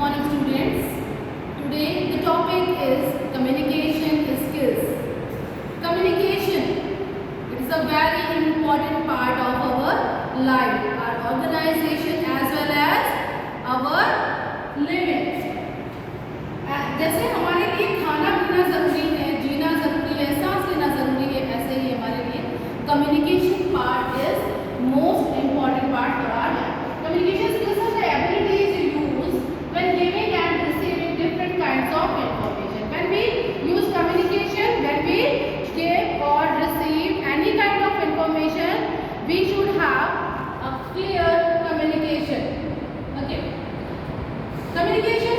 morning students. Today the topic is communication skills. Communication, it is a very important part of our life, our organization as well as our living. जैसे हमारे लिए खाना पीना ज़रूरी है, जीना ज़रूरी है, सांस लेना ज़रूरी है, ऐसे ही हमारे लिए communication part is most important part for our life. Communication skills are the abilities you use when giving and receiving different kinds of information. When we use communication, when we give or receive any kind of information, we should have a clear communication. Okay. Communication